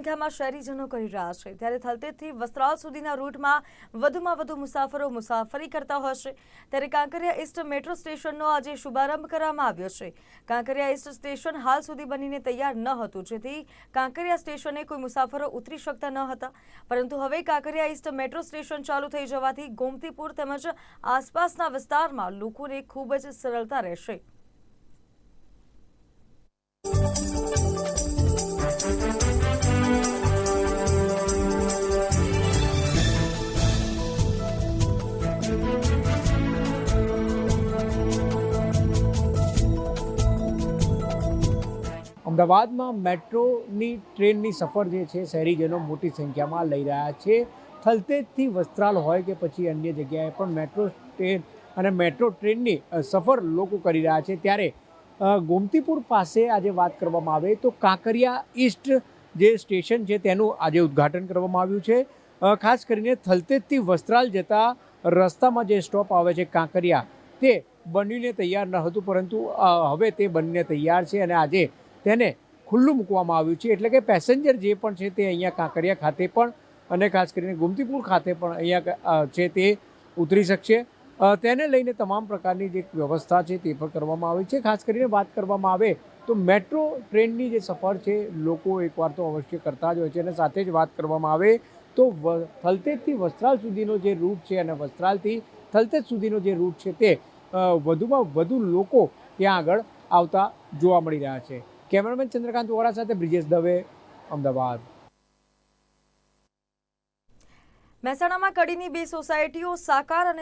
સંખ્યામાં શહેરીજનો કરી રહ્યા છે ત્યારે થલતેજથી વસ્ત્રાલ સુધીના રૂટમાં વધુમાં વધુ મુસાફરો મુસાફરી કરતા હોય છે ત્યારે કાંકરિયા ઈસ્ટ મેટ્રો સ્ટેશનનો આજે શુભારંભ કરવામાં આવ્યો છે। કાંકરિયા ઈસ્ટ સ્ટેશન હાલ સુધી બનીને તૈયાર ન હતું, જેથી કાંકરિયા સ્ટેશને કોઈ મુસાફરો ઉતરી શકતા ન હતા, પરંતુ હવે કાંકરિયા ઈસ્ટ મેટ્રો સ્ટેશન ચાલુ થઈ જવાથી ગોમતીપુર તેમજ આસપાસના વિસ્તારમાં લોકોને ખૂબ જ સરળતા રહેશે। અમદાવાદમાં મેટ્રોની ટ્રેનની સફર જે છે શહેરીજનો મોટી સંખ્યામાં લઈ રહ્યા છે। થલતેજથી વસ્ત્રાલ હોય કે પછી અન્ય જગ્યાએ પણ મેટ્રો ટ્રેન અને મેટ્રો ટ્રેનની સફર લોકો કરી રહ્યા છે। ત્યારે ગોમતીપુર પાસે આજે વાત કરવામાં આવે તો કાંકરિયા ઈસ્ટ જે સ્ટેશન છે તેનું આજે ઉદ્ઘાટન કરવામાં આવ્યું છે। ખાસ કરીને થલતેજથી વસ્ત્રાલ જતા રસ્તામાં જે સ્ટોપ આવે છે કાંકરિયા, તે બનીને તૈયાર ન હતું, પરંતુ હવે તે બનીને તૈયાર છે અને આજે તેને ખુલ્લું મૂકવામાં આવ્યું છે। એટલે કે પેસેન્જર જે પણ છે તે અહીંયા કાંકરિયા ખાતે પણ અને ખાસ કરીને ગોમતીપુર ખાતે પણ અહીંયા છે તે ઉતરી શકશે। તેને લઈને તમામ પ્રકારની જે વ્યવસ્થા છે તે પણ કરવામાં આવી છે। ખાસ કરીને વાત કરવામાં આવે તો મેટ્રો ટ્રેનની જે સફર છે લોકો એકવાર તો અવશ્ય કરતા જ હોય છે, અને સાથે જ વાત કરવામાં આવે તો થલતેજથી વસ્ત્રાલ સુધીનો જે રૂટ છે અને વસ્ત્રાલથી થલતેજ સુધીનો જે રૂટ છે તે વધુમાં વધુ લોકો ત્યાં આગળ આવતા જોવા મળી રહ્યા છે। કેમેરામેન ચંદ્રકાંત વોરા સાથે બ્રિજેશ દવે, અમદાવાદ। મહેસાણામાં કડીની બે સોસાયટીઓ સાકાર અને